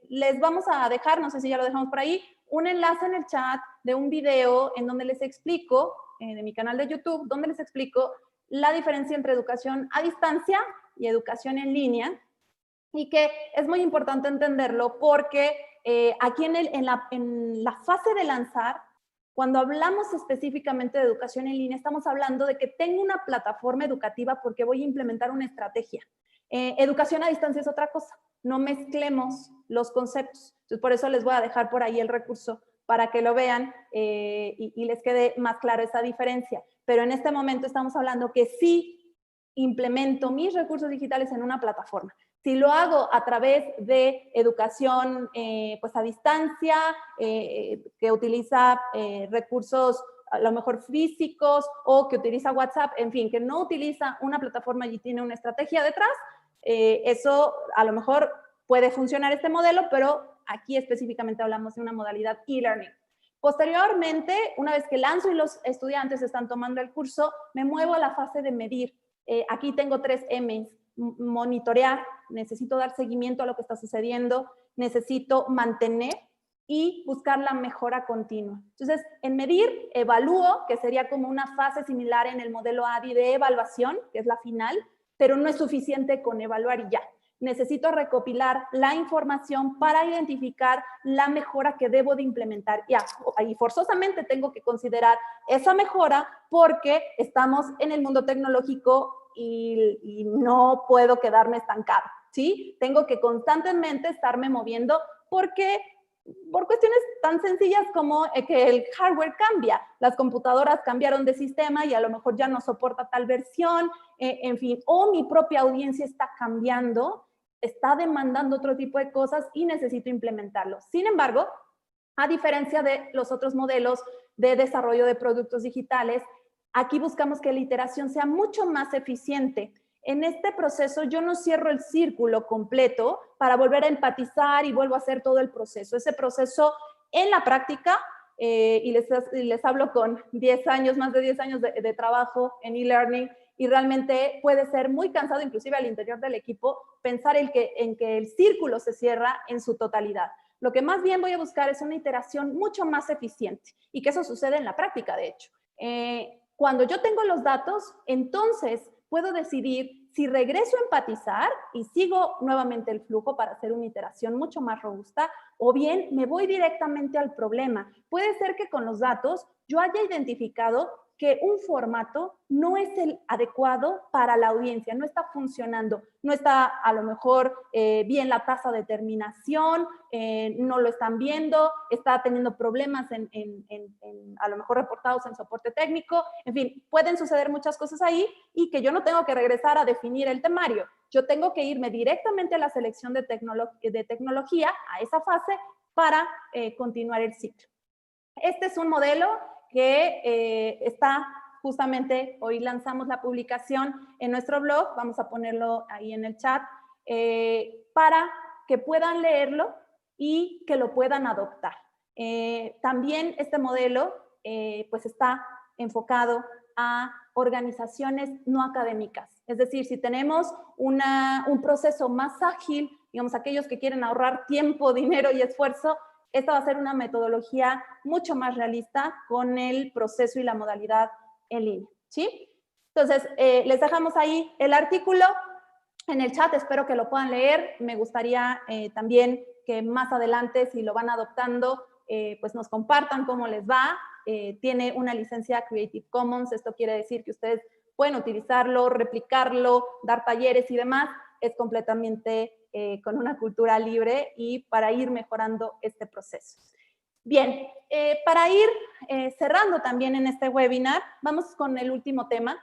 Les vamos a dejar, no sé si ya lo dejamos por ahí, un enlace en el chat de un video en donde les explico, de mi canal de YouTube, donde les explico la diferencia entre educación a distancia y educación en línea, y que es muy importante entenderlo porque aquí en la fase de lanzar, cuando hablamos específicamente de educación en línea, estamos hablando de que tengo una plataforma educativa porque voy a implementar una estrategia. Educación a distancia es otra cosa, no mezclemos los conceptos. Entonces, por eso les voy a dejar por ahí el recurso para que lo vean y les quede más clara esa diferencia. Pero en este momento estamos hablando que sí implemento mis recursos digitales en una plataforma. Si lo hago a través de educación pues a distancia, que utiliza recursos a lo mejor físicos o que utiliza WhatsApp, en fin, que no utiliza una plataforma y tiene una estrategia detrás, eso a lo mejor puede funcionar este modelo, pero aquí específicamente hablamos de una modalidad e-learning. Posteriormente, una vez que lanzo y los estudiantes están tomando el curso, me muevo a la fase de medir. Aquí tengo 3 M's. Monitorear, necesito dar seguimiento a lo que está sucediendo, necesito mantener y buscar la mejora continua. Entonces, en medir, evalúo, que sería como una fase similar en el modelo ADI de evaluación, que es la final, pero no es suficiente con evaluar y ya. Necesito recopilar la información para identificar la mejora que debo de implementar. Y forzosamente tengo que considerar esa mejora porque estamos en el mundo tecnológico y no puedo quedarme estancado, ¿sí? Tengo que constantemente estarme moviendo porque por cuestiones tan sencillas como que el hardware cambia. Las computadoras cambiaron de sistema y a lo mejor ya no soporta tal versión, en fin, o mi propia audiencia está cambiando, está demandando otro tipo de cosas y necesito implementarlo. Sin embargo, a diferencia de los otros modelos de desarrollo de productos digitales, aquí buscamos que la iteración sea mucho más eficiente. En este proceso yo no cierro el círculo completo para volver a empatizar y vuelvo a hacer todo el proceso. Ese proceso en la práctica, y les hablo con 10 años, más de 10 años de trabajo en e-learning, y realmente puede ser muy cansado, inclusive al interior del equipo, pensar en que el círculo se cierra en su totalidad. Lo que más bien voy a buscar es una iteración mucho más eficiente y que eso sucede en la práctica, de hecho. Cuando yo tengo los datos, entonces puedo decidir si regreso a empatizar y sigo nuevamente el flujo para hacer una iteración mucho más robusta, o bien me voy directamente al problema. Puede ser que con los datos yo haya identificado que un formato no es el adecuado para la audiencia, no está funcionando, no está a lo mejor bien la tasa de terminación, no lo están viendo, está teniendo problemas a lo mejor reportados en soporte técnico, en fin, pueden suceder muchas cosas ahí y que yo no tengo que regresar a definir el temario, yo tengo que irme directamente a la selección de tecnología, a esa fase, para continuar el ciclo. Este es un modelo que está justamente, hoy lanzamos la publicación en nuestro blog, vamos a ponerlo ahí en el chat, para que puedan leerlo y que lo puedan adoptar. También este modelo pues está enfocado a organizaciones no académicas. Es decir, si tenemos un proceso más ágil, digamos, aquellos que quieren ahorrar tiempo, dinero y esfuerzo, esta va a ser una metodología mucho más realista con el proceso y la modalidad en línea, ¿sí? Entonces, les dejamos ahí el artículo en el chat, espero que lo puedan leer. Me gustaría también que más adelante, si lo van adoptando, pues nos compartan cómo les va. Tiene una licencia Creative Commons, esto quiere decir que ustedes pueden utilizarlo, replicarlo, dar talleres y demás. Es completamente con una cultura libre y para ir mejorando este proceso. Bien, para ir cerrando también en este webinar, vamos con el último tema,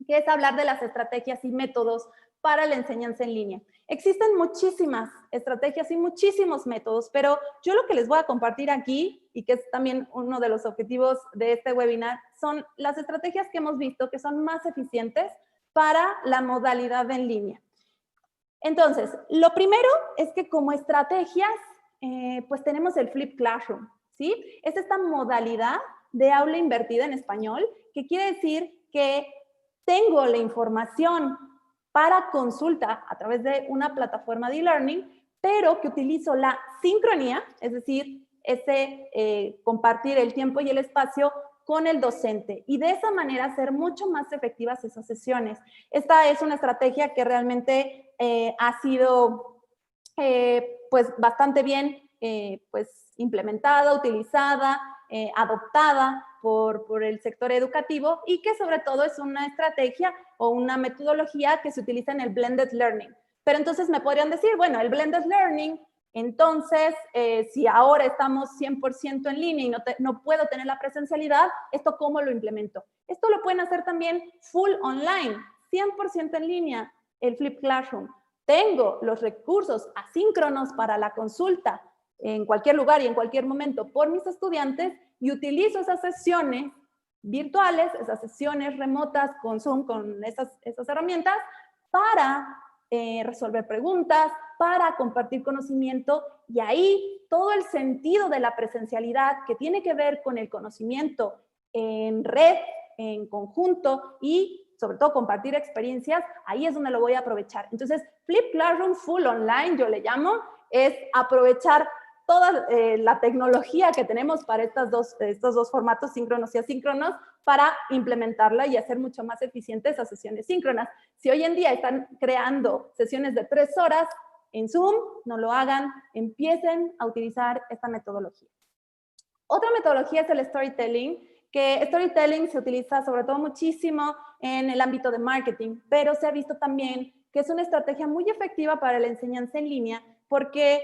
que es hablar de las estrategias y métodos para la enseñanza en línea. Existen muchísimas estrategias y muchísimos métodos, pero yo lo que les voy a compartir aquí, y que es también uno de los objetivos de este webinar, son las estrategias que hemos visto que son más eficientes para la modalidad en línea. Entonces, lo primero es que como estrategias, pues tenemos el Flipped Classroom, ¿sí? Es esta modalidad de aula invertida en español, que quiere decir que tengo la información para consulta a través de una plataforma de e-learning, pero que utilizo la sincronía, es decir, ese compartir el tiempo y el espacio con el docente y de esa manera hacer mucho más efectivas esas sesiones. Esta es una estrategia que realmente ha sido pues bastante bien pues implementada, utilizada, adoptada por el sector educativo y que sobre todo es una estrategia o una metodología que se utiliza en el blended learning. Pero entonces me podrían decir, bueno, el blended learning, entonces si ahora estamos 100% en línea y no puedo tener la presencialidad, ¿esto cómo lo implemento? Esto lo pueden hacer también full online, 100% en línea, el Flipped Classroom. Tengo los recursos asíncronos para la consulta en cualquier lugar y en cualquier momento por mis estudiantes y utilizo esas sesiones virtuales, esas sesiones remotas con Zoom, con esas herramientas para resolver preguntas, para compartir conocimiento y ahí todo el sentido de la presencialidad que tiene que ver con el conocimiento en red, en conjunto y sobre todo compartir experiencias, ahí es donde lo voy a aprovechar. Entonces, Flipped Classroom Full Online, yo le llamo, es aprovechar toda la tecnología que tenemos para estos dos formatos, síncronos y asíncronos, para implementarla y hacer mucho más eficientes esas sesiones síncronas. Si hoy en día están creando sesiones de 3 horas en Zoom, no lo hagan, empiecen a utilizar esta metodología. Otra metodología es el storytelling, que storytelling se utiliza sobre todo muchísimo en el ámbito de marketing, pero se ha visto también que es una estrategia muy efectiva para la enseñanza en línea, porque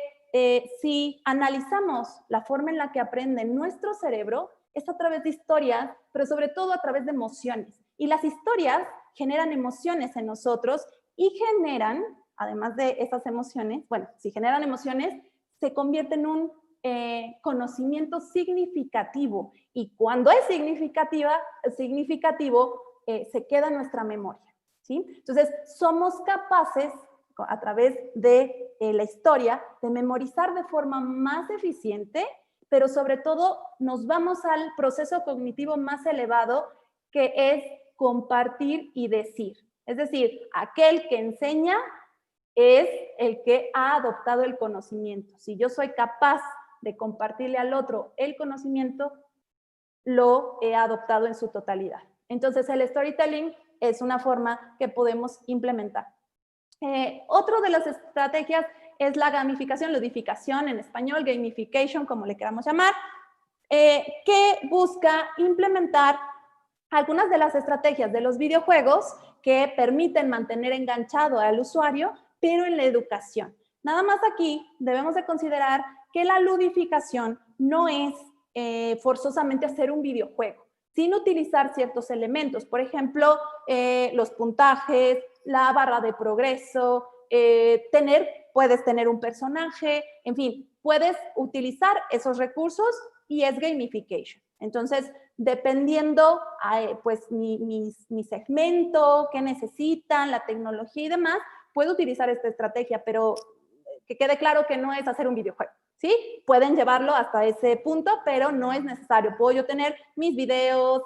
si analizamos la forma en la que aprende nuestro cerebro, es a través de historias, pero sobre todo a través de emociones. Y las historias generan emociones en nosotros y generan, además de esas emociones, bueno, si generan emociones, se convierte en un conocimiento significativo y cuando es significativo se queda en nuestra memoria, ¿sí? Entonces, somos capaces a través de la historia de memorizar de forma más eficiente, pero sobre todo nos vamos al proceso cognitivo más elevado que es compartir y decir. Es decir, aquel que enseña es el que ha adoptado el conocimiento. Si yo soy capaz de compartirle al otro el conocimiento, lo he adoptado en su totalidad. Entonces, el storytelling es una forma que podemos implementar. Otro de las estrategias es la gamificación, ludificación en español, gamification, como le queramos llamar, que busca implementar algunas de las estrategias de los videojuegos que permiten mantener enganchado al usuario, pero en la educación. Nada más aquí debemos de considerar que la ludificación no es forzosamente hacer un videojuego, sin utilizar ciertos elementos. Por ejemplo, los puntajes, la barra de progreso, puedes tener un personaje, en fin, puedes utilizar esos recursos y es gamification. Entonces, dependiendo pues mi segmento, qué necesitan, la tecnología y demás, puedo utilizar esta estrategia, pero que quede claro que no es hacer un videojuego, ¿sí? Pueden llevarlo hasta ese punto, pero no es necesario. Puedo yo tener mis videos,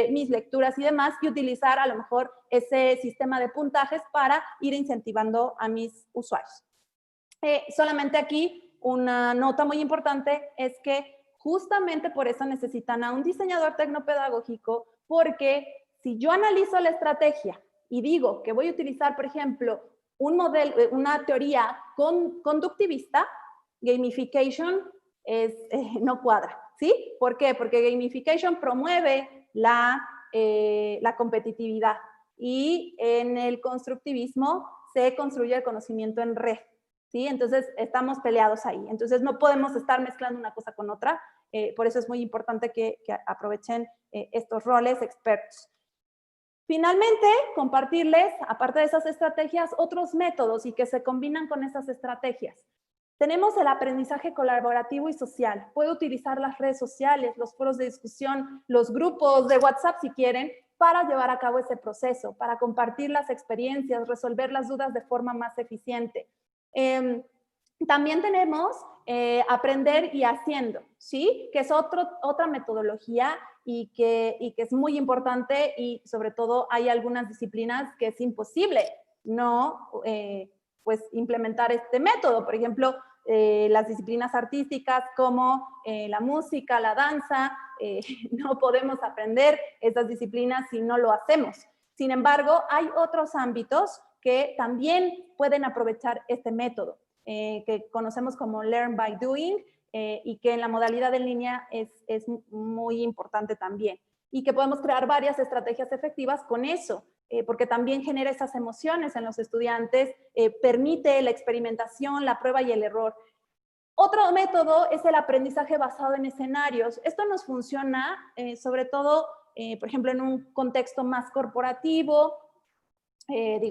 mis lecturas y demás y utilizar a lo mejor ese sistema de puntajes para ir incentivando a mis usuarios. Solamente aquí una nota muy importante es que justamente por eso necesitan a un diseñador tecnopedagógico, porque si yo analizo la estrategia y digo que voy a utilizar, por ejemplo, un modelo, una teoría conductivista, gamification no cuadra, ¿sí? ¿Por qué? Porque gamification promueve la competitividad y en el constructivismo se construye el conocimiento en red, ¿sí? Entonces estamos peleados ahí. Entonces no podemos estar mezclando una cosa con otra. Por eso es muy importante que aprovechen estos roles expertos. Finalmente, compartirles, aparte de esas estrategias, otros métodos y que se combinan con esas estrategias. Tenemos el aprendizaje colaborativo y social. Puedo utilizar las redes sociales, los foros de discusión, los grupos de WhatsApp si quieren, para llevar a cabo ese proceso, para compartir las experiencias, resolver las dudas de forma más eficiente. También tenemos aprender y haciendo, ¿sí? Que es otra metodología y que es muy importante y sobre todo hay algunas disciplinas que es imposible no pues implementar este método. Por ejemplo, las disciplinas artísticas como la música, la danza, no podemos aprender esas disciplinas si no lo hacemos. Sin embargo, hay otros ámbitos que también pueden aprovechar este método, que conocemos como Learn by Doing, y que en la modalidad en línea es muy importante también. Y que podemos crear varias estrategias efectivas con eso, porque también genera esas emociones en los estudiantes, permite la experimentación, la prueba y el error. Otro método es el aprendizaje basado en escenarios. Esto nos funciona sobre todo, por ejemplo, en un contexto más corporativo.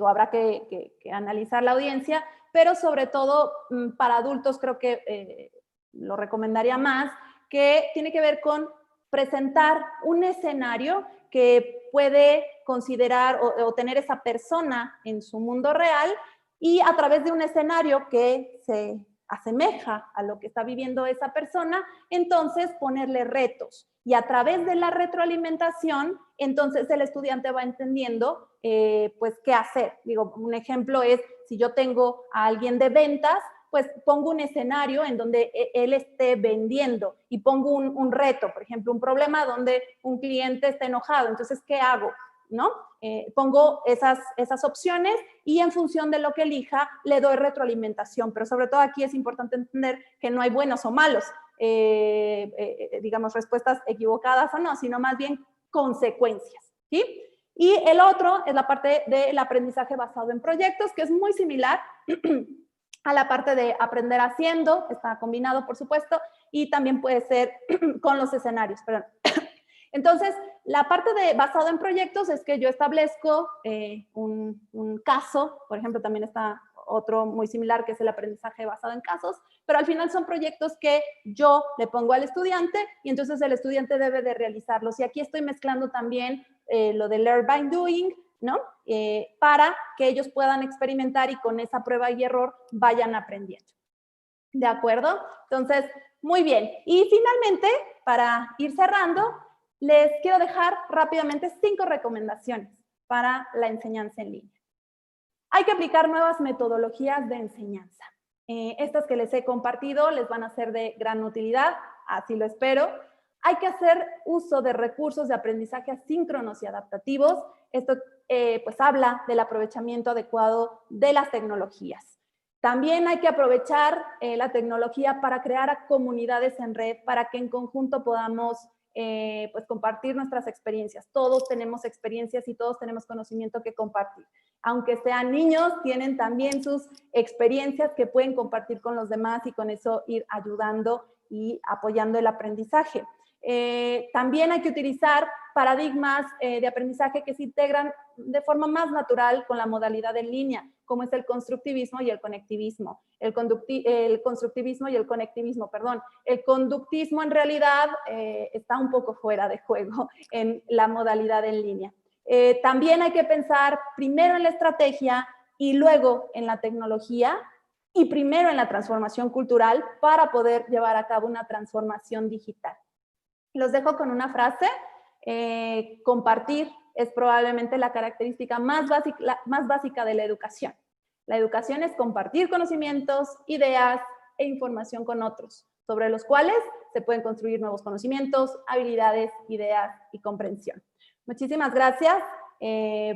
Habrá que analizar la audiencia, pero sobre todo para adultos creo que lo recomendaría más, que tiene que ver con presentar un escenario que puede considerar o tener esa persona en su mundo real y a través de un escenario que se asemeja a lo que está viviendo esa persona, entonces ponerle retos. Y a través de la retroalimentación, entonces el estudiante va entendiendo pues qué hacer. Un ejemplo es, si yo tengo a alguien de ventas, pues pongo un escenario en donde él esté vendiendo y pongo un reto, por ejemplo, un problema donde un cliente está enojado. Entonces, ¿qué hago? ¿No? Pongo esas opciones y en función de lo que elija, le doy retroalimentación. Pero sobre todo aquí es importante entender que no hay buenos o malos, respuestas equivocadas o no, sino más bien consecuencias, ¿sí? Y el otro es la parte del aprendizaje basado en proyectos, que es muy similar a la parte de aprender haciendo, está combinado, por supuesto, y también puede ser con los escenarios, perdón. Entonces, la parte de basado en proyectos es que yo establezco un caso, por ejemplo, también está otro muy similar que es el aprendizaje basado en casos, pero al final son proyectos que yo le pongo al estudiante y entonces el estudiante debe de realizarlos. Y aquí estoy mezclando también lo de Learn by Doing, ¿no? Para que ellos puedan experimentar y con esa prueba y error vayan aprendiendo. ¿De acuerdo? Entonces, muy bien. Y finalmente, para ir cerrando, les quiero dejar rápidamente 5 recomendaciones para la enseñanza en línea. Hay que aplicar nuevas metodologías de enseñanza. Estas que les he compartido les van a ser de gran utilidad, así lo espero. Hay que hacer uso de recursos de aprendizaje asíncronos y adaptativos. Esto pues habla del aprovechamiento adecuado de las tecnologías. También hay que aprovechar la tecnología para crear comunidades en red, para que en conjunto podamos pues compartir nuestras experiencias. Todos tenemos experiencias y todos tenemos conocimiento que compartir. Aunque sean niños, tienen también sus experiencias que pueden compartir con los demás y con eso ir ayudando y apoyando el aprendizaje. También hay que utilizar paradigmas de aprendizaje que se integran de forma más natural con la modalidad en línea, como es el constructivismo y el conectivismo. El constructivismo y el conectivismo, perdón. El conductismo en realidad está un poco fuera de juego en la modalidad en línea. También hay que pensar primero en la estrategia y luego en la tecnología y primero en la transformación cultural para poder llevar a cabo una transformación digital. Los dejo con una frase. Compartir es probablemente la característica más básica de la educación. La educación es compartir conocimientos, ideas e información con otros, sobre los cuales se pueden construir nuevos conocimientos, habilidades, ideas y comprensión. Muchísimas gracias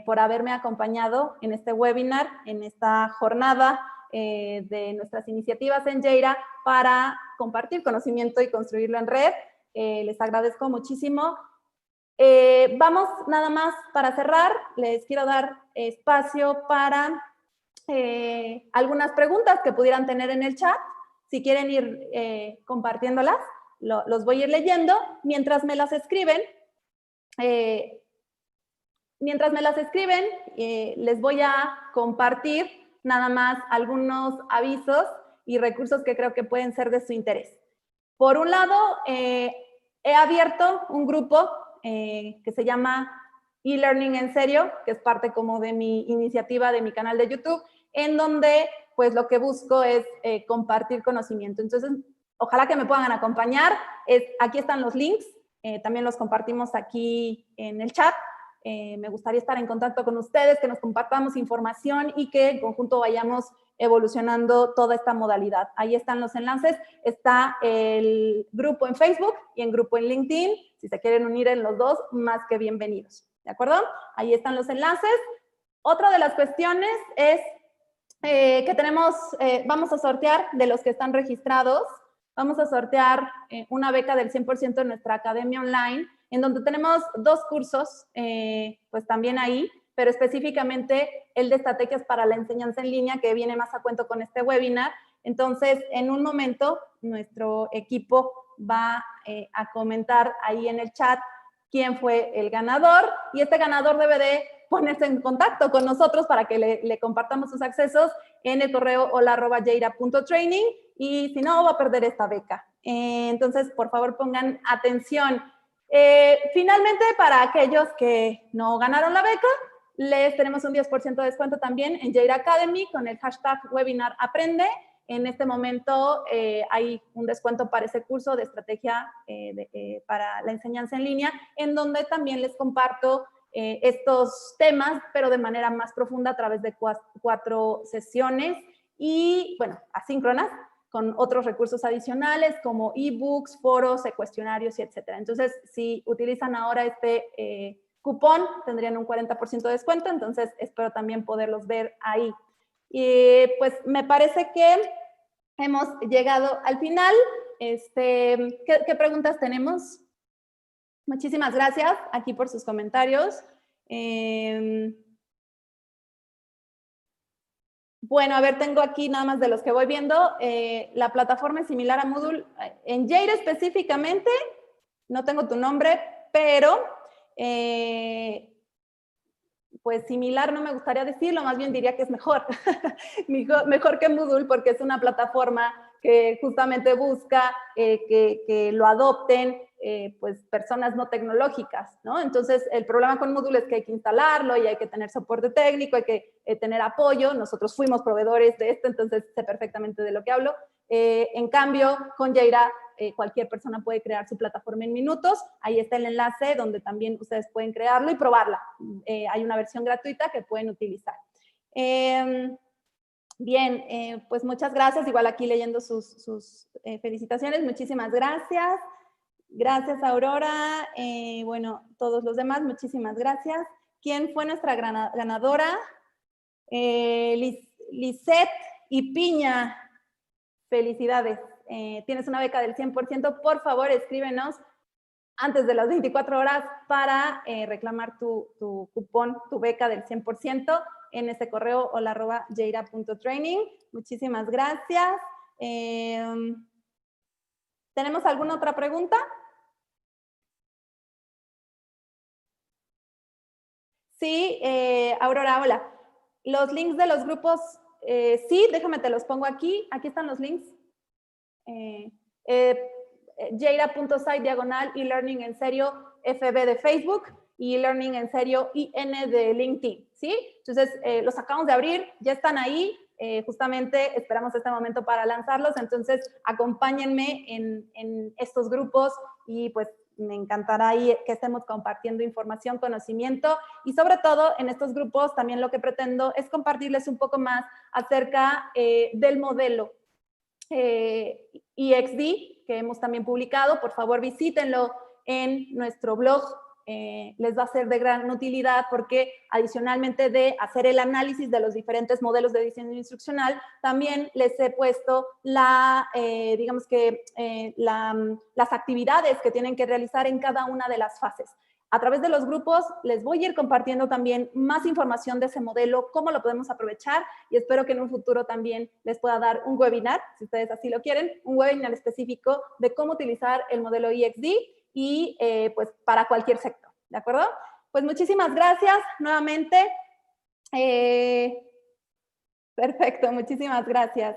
por haberme acompañado en este webinar, en esta jornada de nuestras iniciativas en Yeira para compartir conocimiento y construirlo en red. Les agradezco muchísimo. Vamos nada más para cerrar, les quiero dar espacio para algunas preguntas que pudieran tener en el chat. Si quieren ir compartiéndolas, los voy a ir leyendo. Mientras me las escriben, les voy a compartir nada más algunos avisos y recursos que creo que pueden ser de su interés. Por un lado, he abierto un grupo que se llama eLearning en Serio, que es parte como de mi iniciativa de mi canal de YouTube, en donde pues lo que busco es compartir conocimiento. Entonces, ojalá que me puedan acompañar. Aquí están los links, también los compartimos aquí en el chat. Me gustaría estar en contacto con ustedes, que nos compartamos información y que en conjunto vayamos evolucionando toda esta modalidad. Ahí están los enlaces. Está el grupo en Facebook y el grupo en LinkedIn. Si se quieren unir en los dos, más que bienvenidos. ¿De acuerdo? Ahí están los enlaces. Otra de las cuestiones es que tenemos, vamos a sortear de los que están registrados, vamos a sortear una beca del 100% de nuestra academia online, en donde tenemos 2 cursos, pues también ahí, pero específicamente el de estrategias para la enseñanza en línea, que viene más a cuento con este webinar. Entonces, en un momento, nuestro equipo va a comentar ahí en el chat quién fue el ganador, y este ganador debe de ponerse en contacto con nosotros para que le compartamos sus accesos en el correo hola@yeira.training, y si no, va a perder esta beca. Entonces, por favor, pongan atención. Finalmente, para aquellos que no ganaron la beca, les tenemos un 10% de descuento también en Yeira Academy con el hashtag webinaraprende. En este momento hay un descuento para ese curso de estrategia para la enseñanza en línea, en donde también les comparto estos temas, pero de manera más profunda a través de 4 sesiones y, bueno, asíncronas, con otros recursos adicionales como ebooks, foros, cuestionarios y etcétera. Entonces, si utilizan ahora este cupón, tendrían un 40% de descuento, entonces espero también poderlos ver ahí. Y pues me parece que hemos llegado al final. ¿Qué preguntas tenemos? Muchísimas gracias aquí por sus comentarios. Bueno, a ver, tengo aquí nada más de los que voy viendo. La plataforma es similar a Moodle. En Yeira específicamente, no tengo tu nombre, pero pues similar no me gustaría decirlo, más bien diría que es mejor. Mejor que Moodle, porque es una plataforma que justamente busca que lo adopten pues personas no tecnológicas, ¿no? Entonces, el problema con Moodle es que hay que instalarlo y hay que tener soporte técnico, hay que tener apoyo. Nosotros fuimos proveedores de esto, entonces sé perfectamente de lo que hablo. En cambio, con Yeira, cualquier persona puede crear su plataforma en minutos. Ahí está el enlace donde también ustedes pueden crearlo y probarla. Hay una versión gratuita que pueden utilizar. Bien, pues muchas gracias. Igual aquí leyendo sus felicitaciones. Muchísimas gracias. Gracias, Aurora. Bueno, todos los demás, muchísimas gracias. ¿Quién fue nuestra ganadora? Lisette y Piña. Felicidades. Tienes una beca del 100%. Por favor, escríbenos antes de las 24 horas para reclamar tu cupón, tu beca del 100% en ese correo hola@yeira.training. Muchísimas gracias. ¿Tenemos alguna otra pregunta? Sí, Aurora, hola. Los links de los grupos, sí, déjame te los pongo aquí. Aquí están los links. Yeira.site /e-learning en serio FB de Facebook y e-learning en serio IN de LinkedIn, ¿sí? Entonces, los acabamos de abrir, ya están ahí, justamente esperamos este momento para lanzarlos, entonces acompáñenme en estos grupos y pues me encantará ahí que estemos compartiendo información, conocimiento y sobre todo en estos grupos también lo que pretendo es compartirles un poco más acerca del modelo EXD que hemos también publicado. Por favor, visítenlo en nuestro blog. Les va a ser de gran utilidad porque adicionalmente de hacer el análisis de los diferentes modelos de diseño instruccional, también les he puesto las actividades que tienen que realizar en cada una de las fases. A través de los grupos les voy a ir compartiendo también más información de ese modelo, cómo lo podemos aprovechar y espero que en un futuro también les pueda dar un webinar, si ustedes así lo quieren, un webinar específico de cómo utilizar el modelo EXD y pues para cualquier sector, ¿de acuerdo? Pues muchísimas gracias nuevamente. Perfecto, muchísimas gracias.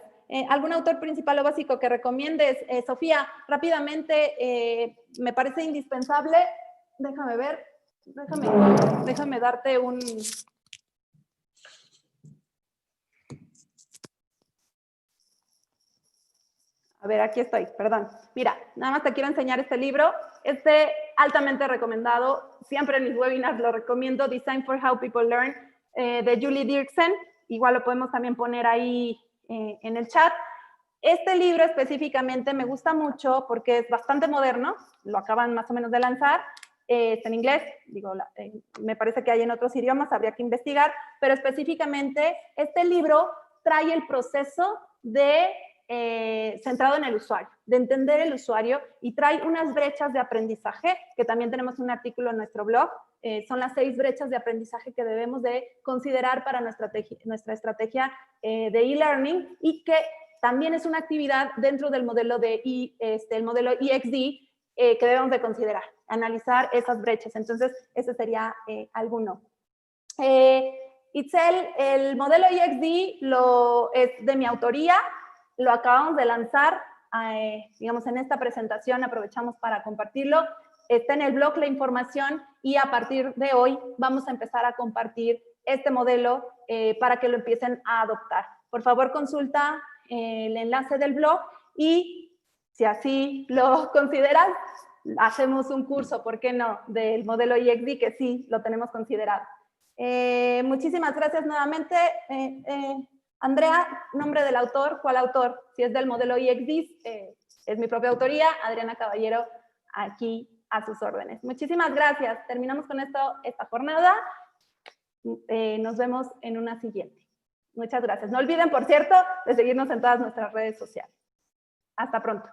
¿Algún autor principal o básico que recomiendes? Sofía, rápidamente, me parece indispensable. Déjame ver, déjame darte un... A ver, aquí estoy, perdón. Mira, nada más te quiero enseñar este libro. Altamente recomendado, siempre en mis webinars lo recomiendo, Design for How People Learn, de Julie Dirksen. Igual lo podemos también poner ahí en el chat. Este libro específicamente me gusta mucho porque es bastante moderno, lo acaban más o menos de lanzar, está en inglés, digo, me parece que hay en otros idiomas, habría que investigar, pero específicamente este libro trae el proceso centrado en el usuario, de entender el usuario y trae unas brechas de aprendizaje, que también tenemos un artículo en nuestro blog, son las 6 brechas de aprendizaje que debemos de considerar para nuestra estrategia de e-learning y que también es una actividad dentro del modelo el modelo EXD que debemos de considerar, analizar esas brechas. Entonces, ese sería alguno. Itzel, el modelo EXD es de mi autoría, lo acabamos de lanzar, digamos, en esta presentación aprovechamos para compartirlo. Está en el blog la información y a partir de hoy vamos a empezar a compartir este modelo para que lo empiecen a adoptar. Por favor, consulta el enlace del blog y si así lo consideras, hacemos un curso, ¿por qué no?, del modelo EXD, que sí lo tenemos considerado. Muchísimas gracias nuevamente. Andrea, nombre del autor, ¿cuál autor? Si es del modelo EXD, es mi propia autoría, Adriana Caballero, aquí a sus órdenes. Muchísimas gracias. Terminamos con esta jornada. Nos vemos en una siguiente. Muchas gracias. No olviden, por cierto, de seguirnos en todas nuestras redes sociales. Hasta pronto.